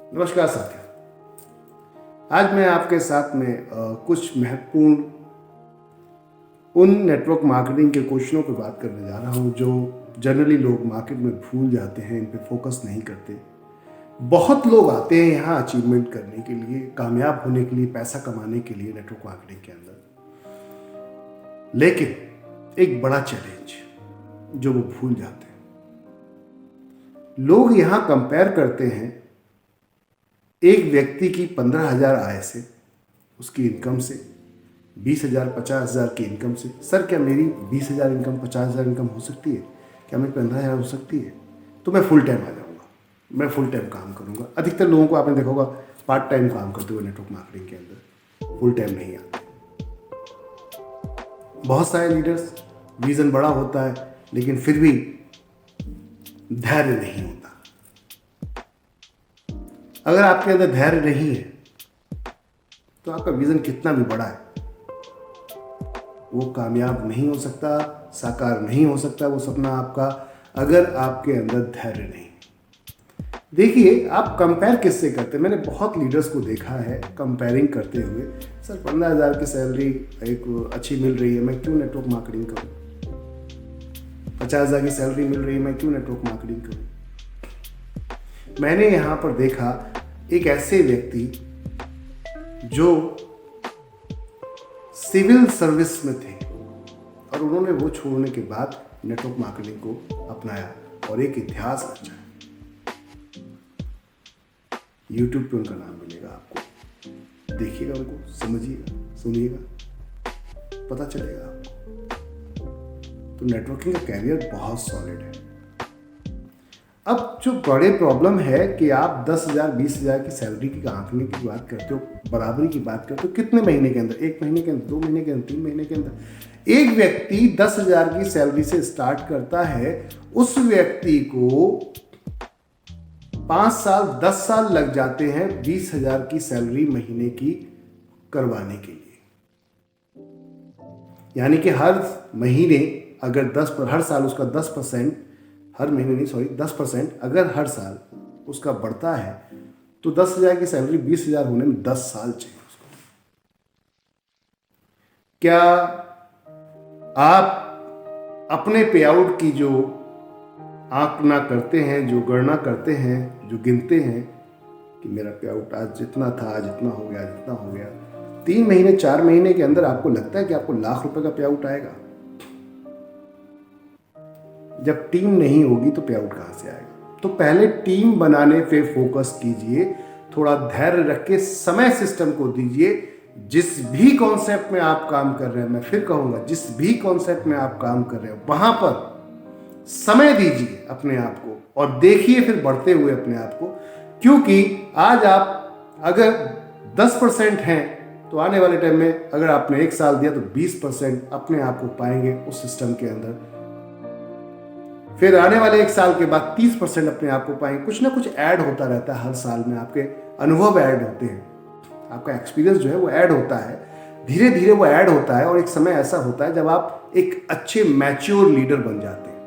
नमस्कार साथियों। आज मैं आपके साथ में कुछ महत्वपूर्ण उन नेटवर्क मार्केटिंग के क्वेश्चनों पर बात करने जा रहा हूं जो जनरली लोग मार्केट में भूल जाते हैं, इन पे फोकस नहीं करते। बहुत लोग आते हैं यहाँ अचीवमेंट करने के लिए, कामयाब होने के लिए, पैसा कमाने के लिए नेटवर्क मार्केटिंग के अंदर, लेकिन एक बड़ा चैलेंज जो वो भूल जाते हैं। लोग यहाँ कंपेयर करते हैं एक व्यक्ति की 15,000 आय से, उसकी इनकम से, 20,000 50,000 की इनकम से। सर क्या मेरी 20,000 इनकम 50,000 इनकम हो सकती है? क्या मेरी 15,000 हो सकती है? तो मैं फुल टाइम आ जाऊँगा, मैं फुल टाइम काम करूँगा। अधिकतर लोगों को आपने देखा होगा पार्ट टाइम काम करते हुए नेटवर्क मार्केटिंग के अंदर, फुल टाइम नहीं आते। बहुत सारे लीडर्स, विजन बड़ा होता है लेकिन फिर भी धैर्य नहीं होता। अगर आपके अंदर धैर्य नहीं है तो आपका विजन कितना भी बड़ा है वो कामयाब नहीं हो सकता, साकार नहीं हो सकता वो सपना आपका, अगर आपके अंदर धैर्य नहीं। देखिए, आप कंपेयर किससे करते हैं? मैंने बहुत लीडर्स को देखा है कंपेयरिंग करते हुए, सर 15,000 की सैलरी एक अच्छी मिल रही है, मैं क्यों नेटवर्क मार्केटिंग करूं? 50,000 की सैलरी मिल रही है, मैं क्यों नेटवर्क मार्केटिंग करूं? मैंने यहाँ पर देखा एक ऐसे व्यक्ति जो सिविल सर्विस में थे और उन्होंने वो छोड़ने के बाद नेटवर्क मार्केटिंग को अपनाया और एक इतिहास रचा। यूट्यूब पे उनका नाम मिलेगा आपको, देखिएगा उनको, समझिएगा, सुनिएगा, पता चलेगा आपको। तो नेटवर्किंग का कैरियर बहुत सॉलिड है। अब जो बड़े प्रॉब्लम है कि आप 10,000 20,000 की सैलरी की आंकने की बात करते हो, बराबरी की बात करते हो, कितने महीने के अंदर? 1 महीने के अंदर, 2 महीने के अंदर, 3 महीने के अंदर। एक व्यक्ति 10,000 की सैलरी से स्टार्ट करता है, उस व्यक्ति को 5 साल 10 साल लग जाते हैं 20,000 की सैलरी महीने की करवाने के लिए। यानी कि हर महीने अगर हर साल उसका 10%, हर महीने नहीं सॉरी 10% अगर हर साल उसका बढ़ता है तो 10,000 की सैलरी 20,000 होने में 10 साल चाहिए उसको। क्या आप अपने पे आउट की जो आंकना करते हैं, जो गणना करते हैं, जो गिनते हैं कि मेरा पे आउट आज जितना था, आज इतना हो गया, जितना हो गया, 3 महीने 4 महीने के अंदर आपको लगता है कि आपको लाख रुपए का पे आउट आएगा? जब टीम नहीं होगी तो पे आउट कहां से आएगा? तो पहले टीम बनाने पे फोकस कीजिए, थोड़ा धैर्य रख के समय सिस्टम को दीजिए। जिस भी कॉन्सेप्ट में आप काम कर रहे हैं, मैं फिर कहूंगा, जिस भी कॉन्सेप्ट में आप काम कर रहे हो वहां पर समय दीजिए अपने आप को और देखिए फिर बढ़ते हुए अपने आप को। क्योंकि आज आप अगर 10% हैं तो आने वाले टाइम में अगर आपने 1 साल दिया तो 20% अपने आप को पाएंगे उस सिस्टम के अंदर। फिर आने वाले 1 साल के बाद 30% अपने आप को पाएंगे। कुछ ना कुछ ऐड होता रहता है हर साल में, आपके अनुभव ऐड होते हैं, आपका एक्सपीरियंस जो है वो ऐड होता है, धीरे धीरे वो ऐड होता है और एक समय ऐसा होता है जब आप एक अच्छे मैच्योर लीडर बन जाते हैं,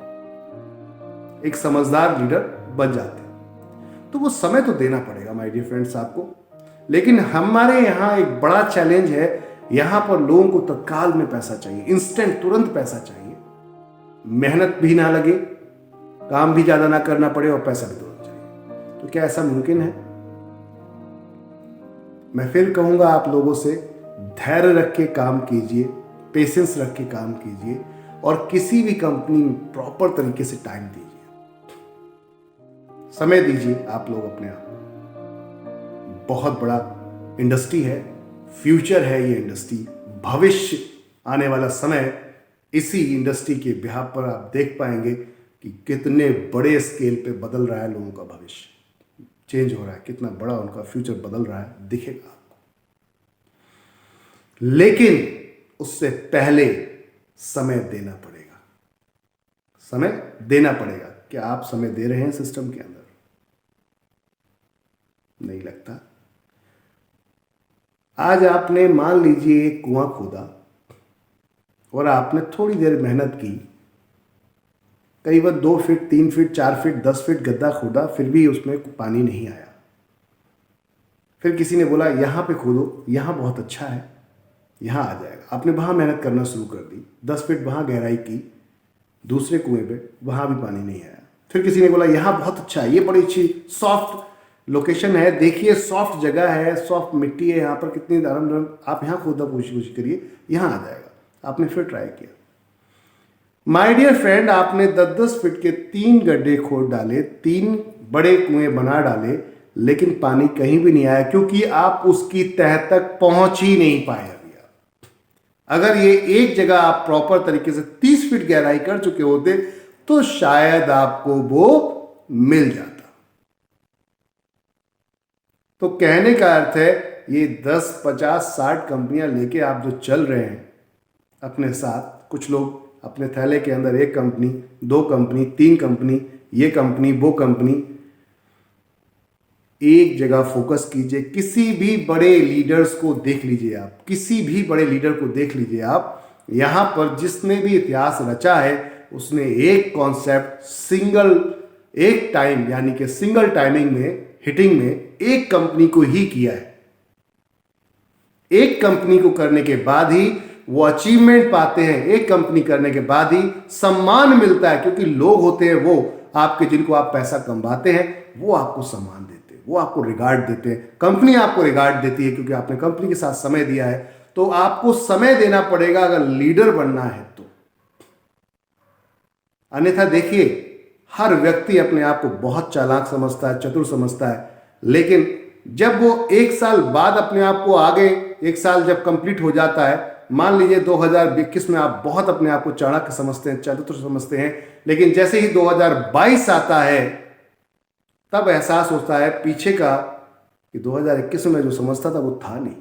एक समझदार लीडर बन जाते हैं। तो वो समय तो देना पड़ेगा माय डियर फ्रेंड्स आपको। लेकिन हमारे यहाँ एक बड़ा चैलेंज है, यहाँ पर लोगों को तत्काल में पैसा चाहिए, इंस्टेंट, तुरंत पैसा चाहिए, मेहनत भी ना लगे, काम भी ज्यादा ना करना पड़े और पैसा भी तुरंत चाहिए। तो क्या ऐसा मुमकिन है? मैं फिर कहूंगा आप लोगों से, धैर्य रख के काम कीजिए, पेशेंस रख के काम कीजिए और किसी भी कंपनी में प्रॉपर तरीके से टाइम दीजिए, समय दीजिए आप लोग अपने आप को। बहुत बड़ा इंडस्ट्री है, फ्यूचर है ये इंडस्ट्री, भविष्य, आने वाला समय इसी इंडस्ट्री के बिहार पर आप देख पाएंगे कि कितने बड़े स्केल पे बदल रहा है लोगों का भविष्य, चेंज हो रहा है, कितना बड़ा उनका फ्यूचर बदल रहा है, दिखेगा आपको। लेकिन उससे पहले समय देना पड़ेगा, समय देना पड़ेगा। क्या आप समय दे रहे हैं सिस्टम के अंदर? नहीं लगता। आज आपने मान लीजिए एक कुआं खोदा और आपने थोड़ी देर मेहनत की, करीबन 2 फीट 3 फीट 4 फीट 10 फीट गड्ढा खोदा, फिर भी उसमें पानी नहीं आया। फिर किसी ने बोला यहाँ पे खोदो, यहाँ बहुत अच्छा है, यहाँ आ जाएगा। आपने वहाँ मेहनत करना शुरू कर दी, 10 फीट वहाँ गहराई की, दूसरे कुएं पे, वहाँ भी पानी नहीं आया। फिर किसी ने बोला यहाँ बहुत अच्छा है, ये बड़ी अच्छी सॉफ्ट लोकेशन है, देखिए सॉफ्ट जगह है, सॉफ्ट मिट्टी है यहाँ पर, कितनी नरम नरम, आप यहाँ खोदना कोशिश करिए, यहाँ आ जाएगा। आपने फिर ट्राई किया। माय डियर फ्रेंड, आपने 10-10 फीट के 3 गड्ढे खोद डाले, 3 बड़े कुएं बना डाले, लेकिन पानी कहीं भी नहीं आया, क्योंकि आप उसकी तह तक पहुंच ही नहीं पाए। अभी आप अगर ये एक जगह आप प्रॉपर तरीके से 30 फीट गहराई कर चुके होते तो शायद आपको वो मिल जाता। तो कहने का अर्थ है, ये 10, 50, 60 कंपनियां लेके आप जो चल रहे हैं अपने साथ, कुछ लोग अपने थैले के अंदर 1 कंपनी, 2 कंपनी, 3 कंपनी, ये कंपनी, वो कंपनी, एक जगह फोकस कीजिए। किसी भी बड़े लीडर्स को देख लीजिए आप, किसी भी बड़े लीडर को देख लीजिए आप, यहां पर जिसने भी इतिहास रचा है उसने एक कॉन्सेप्ट एक टाइम, यानी कि सिंगल टाइमिंग में, हिटिंग में एक कंपनी को ही किया है। एक कंपनी को करने के बाद ही वो अचीवमेंट पाते हैं, एक कंपनी करने के बाद ही सम्मान मिलता है, क्योंकि लोग होते हैं वो आपके, जिनको आप पैसा कमाते हैं, वो आपको सम्मान देते हैं, वो आपको रिगार्ड देते हैं। कंपनी आपको रिगार्ड देती है क्योंकि आपने कंपनी के साथ समय दिया है। तो आपको समय देना पड़ेगा अगर लीडर बनना है तो। अन्यथा देखिए, हर व्यक्ति अपने आप को बहुत चालाक समझता है, चतुर समझता है, लेकिन जब वो 1 साल बाद अपने आप को आगे, 1 साल जब कंप्लीट हो जाता है, मान लीजिए 2021 में आप बहुत अपने आप को चाणक्य समझते हैं, चतुर समझते हैं, लेकिन जैसे ही 2022 आता है तब एहसास होता है पीछे का कि 2021 में जो समझता था वो था नहीं।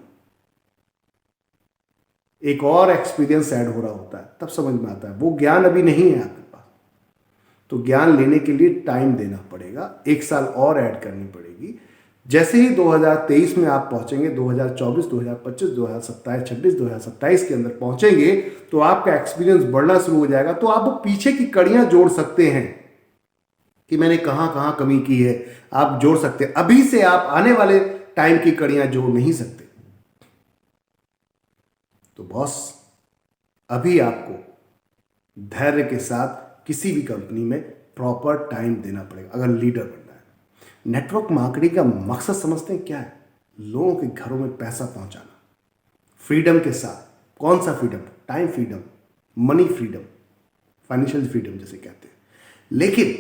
एक और एक्सपीरियंस ऐड हो रहा होता है, तब समझ में आता है वो ज्ञान अभी नहीं है आपके पास। तो ज्ञान लेने के लिए टाइम देना पड़ेगा, 1 साल और ऐड करनी पड़ेगी। जैसे ही 2023 में आप पहुंचेंगे, 2024, 2025, 2027, 26, 2027 के अंदर पहुंचेंगे तो आपका एक्सपीरियंस बढ़ना शुरू हो जाएगा। तो आप वो पीछे की कड़ियां जोड़ सकते हैं कि मैंने कहां कहां कमी की है, आप जोड़ सकते हैं। अभी से आप आने वाले टाइम की कड़ियां जोड़ नहीं सकते। तो बॉस, अभी आपको धैर्य के साथ किसी भी कंपनी में प्रॉपर टाइम देना पड़ेगा अगर लीडर बनना है। नेटवर्क मार्केटिंग का मकसद समझते हैं क्या है? लोगों के घरों में पैसा पहुंचाना, फ्रीडम के साथ। कौन सा freedom? Time freedom, money freedom, financial freedom जैसे कहते हैं। लेकिन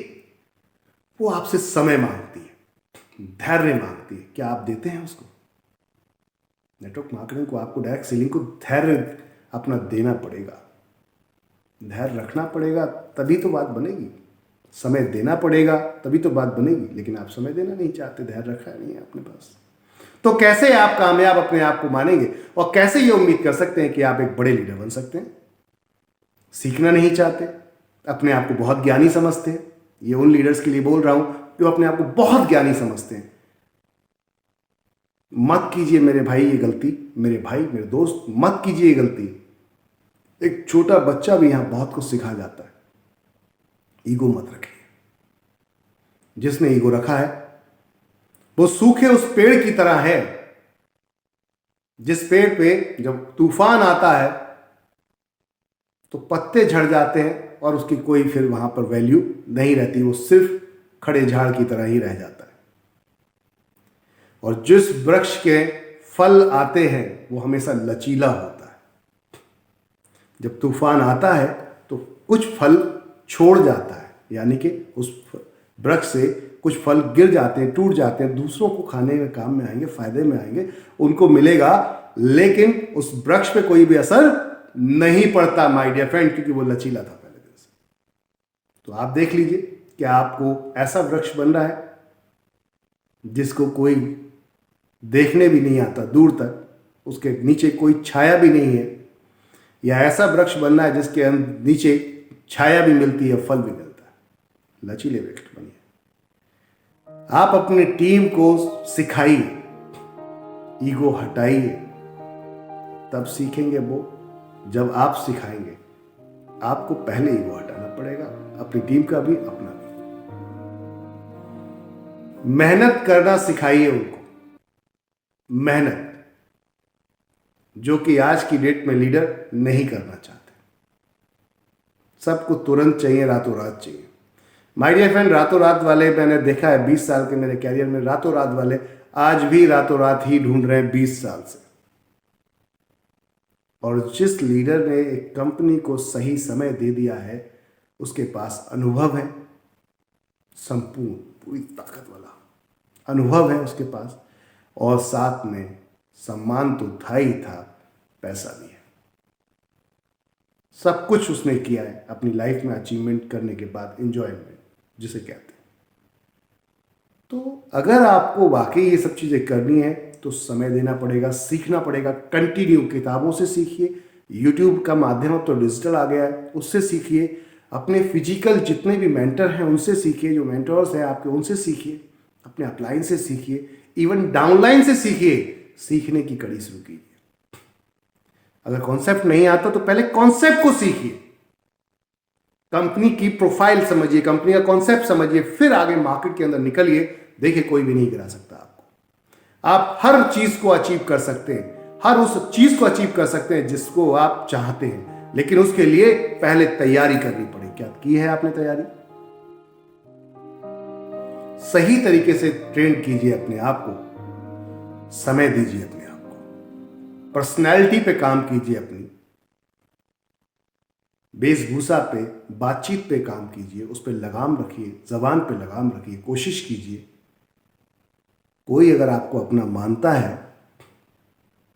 वो आपसे समय मांगती है, धैर्य मांगती है। क्या आप देते हैं उसको? नेटवर्क मार्केटिंग को, आपको डायरेक्ट सेलिंग को धैर्य अपना देना पड़ेगा, धैर्य रखना पड़ेगा, तभी तो बात बनेगी। समय देना पड़ेगा तभी तो बात बनेगी, लेकिन आप समय देना नहीं चाहते, धैर्य रखा नहीं है अपने पास। तो कैसे आप कामयाब अपने आप को मानेंगे और कैसे ये उम्मीद कर सकते हैं कि आप एक बड़े लीडर बन सकते हैं? सीखना नहीं चाहते, अपने आप को बहुत ज्ञानी समझते हैं। ये उन लीडर्स के लिए बोल रहा हूं जो अपने आप को बहुत ज्ञानी समझते हैं। मत कीजिए मेरे भाई ये गलती, मेरे भाई, मेरे दोस्त, मत कीजिए ये गलती। एक छोटा बच्चा भी यहां बहुत कुछ सिखा जाता है। ईगो मत रखिए। जिसने ईगो रखा है वो सूखे उस पेड़ की तरह है, जिस पेड़ पे जब तूफान आता है तो पत्ते झड़ जाते हैं और उसकी कोई फिर वहां पर वैल्यू नहीं रहती, वो सिर्फ खड़े झाड़ की तरह ही रह जाता है। और जिस वृक्ष के फल आते हैं वो हमेशा लचीला होता है। जब तूफान आता है तो कुछ फल छोड़ जाता है, यानी कि उस वृक्ष से कुछ फल गिर जाते हैं, टूट जाते हैं, दूसरों को खाने में काम में आएंगे, फायदे में आएंगे, उनको मिलेगा, लेकिन उस वृक्ष पे कोई भी असर नहीं पड़ता माय डियर फ्रेंड, क्योंकि वो लचीला था पहले दिन से। तो आप देख लीजिए, क्या आपको ऐसा वृक्ष बन रहा है जिसको कोई देखने भी नहीं आता दूर तक, उसके नीचे कोई छाया भी नहीं है, या ऐसा वृक्ष बनना है जिसके नीचे छाया भी मिलती है, फल भी मिलता है? लचीले वृक्ष बनिए। आप अपनी टीम को सिखाइए, ईगो हटाइए, तब सीखेंगे वो। जब आप सिखाएंगे, आपको पहले ईगो हटाना पड़ेगा, अपनी टीम का भी, अपना भी। मेहनत करना सिखाइए उनको, मेहनत, जो कि आज की डेट में लीडर नहीं करना चाहते। सबको तुरंत चाहिए, रातों रात चाहिए। माय डियर फ्रेंड, रातों रात वाले मैंने देखा है 20 साल के मेरे कैरियर में, रातों रात वाले आज भी रातों रात ही ढूंढ रहे हैं 20 साल से। और जिस लीडर ने एक कंपनी को सही समय दे दिया है, उसके पास अनुभव है, संपूर्ण पूरी ताकत वाला अनुभव है उसके पास, और साथ में सम्मान तो था ही था, पैसा भी है। सब कुछ उसने किया है अपनी लाइफ में अचीवमेंट करने के बाद, एंजॉयमेंट जिसे कहते हैं। तो अगर आपको वाकई ये सब चीज़ें करनी है तो समय देना पड़ेगा, सीखना पड़ेगा। कंटिन्यू किताबों से सीखिए, यूट्यूब का माध्यम अब तो डिजिटल आ गया है, उससे सीखिए। अपने फिजिकल जितने भी मेंटर हैं उनसे सीखिए, जो मेंटर्स हैं आपके उनसे सीखिए, अपने अपलाइन से सीखिए, इवन डाउनलाइन से सीखिए। सीखने की कड़ी शुरू कीजिए। अगर कॉन्सेप्ट नहीं आता तो पहले कॉन्सेप्ट को सीखिए, कंपनी की प्रोफाइल समझिए, कंपनी का कॉन्सेप्ट समझिए, फिर आगे मार्केट के अंदर निकलिए। देखिए कोई भी नहीं गिरा सकता आपको। आप हर चीज को अचीव कर सकते हैं, हर उस चीज को अचीव कर सकते हैं जिसको आप चाहते हैं, लेकिन उसके लिए पहले तैयारी करनी पड़ेगी। क्या की है आपने तैयारी? सही तरीके से ट्रेन कीजिए अपने आप को, समय दीजिए अपने आप को, पर्सनैलिटी पे काम कीजिए, अपनी वेशभूषा पे, बातचीत पे काम कीजिए, उस पर लगाम रखिए, जबान पे लगाम रखिए, कोशिश कीजिए। कोई अगर आपको अपना मानता है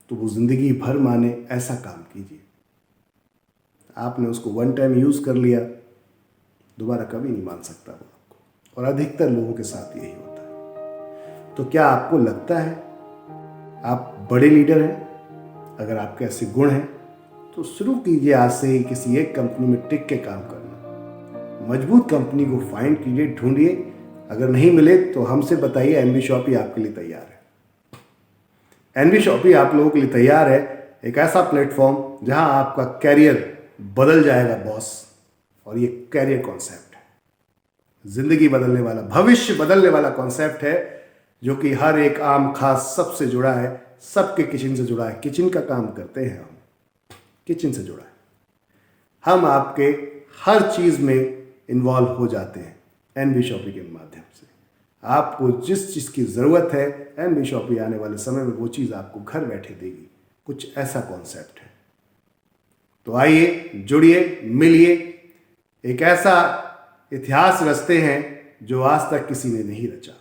तो वो जिंदगी भर माने, ऐसा काम कीजिए। आपने उसको वन टाइम यूज कर लिया, दोबारा कभी नहीं मान सकता वो आपको, और अधिकतर लोगों के साथ यही होता है। तो क्या आपको लगता है आप बड़े लीडर हैं? अगर आपके ऐसे गुण हैं तो शुरू कीजिए आज से ही किसी एक कंपनी में टिक के काम करना। मजबूत कंपनी को फाइंड कीजिए, ढूंढिए। अगर नहीं मिले तो हमसे बताइए, एनबी शॉपी आपके लिए तैयार है। एनबी शॉपी आप लोगों के लिए तैयार है, एक ऐसा प्लेटफॉर्म जहां आपका कैरियर बदल जाएगा बॉस। और ये कैरियर कॉन्सेप्ट है, जिंदगी बदलने वाला, भविष्य बदलने वाला कॉन्सेप्ट है, जो कि हर एक आम खास सबसे जुड़ा है, सबके किचन से जुड़ा है। किचन का काम करते हैं हम, किचन से जुड़ा है। हम आपके हर चीज में इन्वॉल्व हो जाते हैं एनबी शॉपी के माध्यम से। आपको जिस चीज की जरूरत है, एनबी शॉपी आने वाले समय में वो चीज आपको घर बैठे देगी। कुछ ऐसा कॉन्सेप्ट है। तो आइए, जुड़िए, मिलिए। एक ऐसा इतिहास रचते हैं जो आज तक किसी ने नहीं रचा।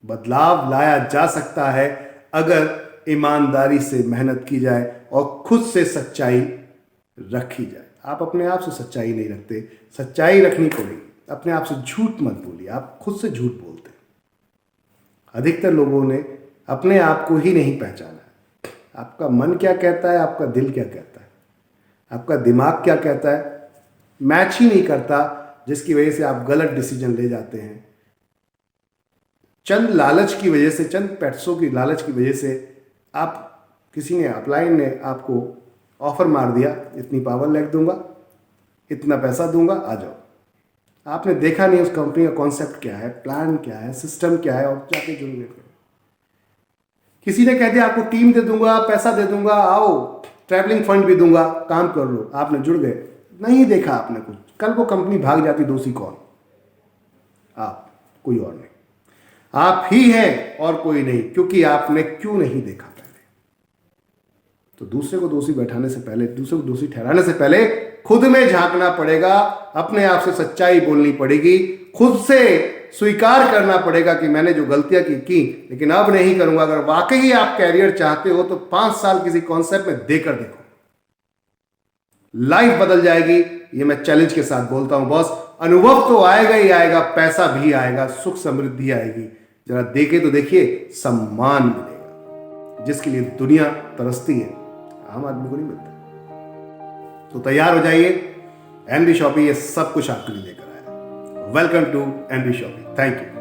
बदलाव लाया जा सकता है अगर ईमानदारी से मेहनत की जाए और खुद से सच्चाई रखी जाए। आप अपने आप से सच्चाई नहीं रखते, सच्चाई रखनी पड़ेगी। अपने आप से झूठ मत बोलिए, आप खुद से झूठ बोलते हैं। अधिकतर लोगों ने अपने आप को ही नहीं पहचाना है। आपका मन क्या कहता है, आपका दिल क्या कहता है, आपका दिमाग क्या कहता है, मैच ही नहीं करता, जिसकी वजह से आप गलत डिसीजन ले जाते हैं। चंद लालच की वजह से, चंद पैसों की लालच की वजह से आप, किसी ने, अपलाइन ने आपको ऑफर मार दिया, इतनी पावर लैग दूंगा, इतना पैसा दूंगा, आ जाओ। आपने देखा नहीं उस कंपनी का कॉन्सेप्ट क्या है, प्लान क्या है, सिस्टम क्या है, और जाके जुड़ गए। किसी ने कह दिया आपको टीम दे दूंगा, पैसा दे दूंगा, आओ, ट्रैवलिंग फंड भी दूंगा, काम कर लो। आपने जुड़ गए, नहीं देखा आपने कुछ। कल वो कंपनी भाग जाती, दोषी कौन? आप, कोई और नहीं। आप ही हैं और कोई नहीं, क्योंकि आपने क्यों नहीं देखा पहले। तो दूसरे को दोषी बैठाने से पहले, दूसरे को दोषी ठहराने से पहले खुद में झांकना पड़ेगा, अपने आप से सच्चाई बोलनी पड़ेगी, खुद से स्वीकार करना पड़ेगा कि मैंने जो गलतियां की लेकिन अब नहीं करूंगा। अगर वाकई आप कैरियर चाहते हो तो 5 साल किसी कॉन्सेप्ट में देकर देखो, लाइफ बदल जाएगी। ये मैं चैलेंज के साथ बोलता हूं बॉस। अनुभव तो आएगा ही आएगा, पैसा भी आएगा, सुख समृद्धि आएगी। जरा देखे तो देखिए, सम्मान मिलेगा, जिसके लिए दुनिया तरसती है, आम आदमी को नहीं मिलता। तो तैयार हो जाइए, एनबी शॉपी ये सब कुछ आपके लिए लेकर आया। Welcome to NB shoppy. Thank you.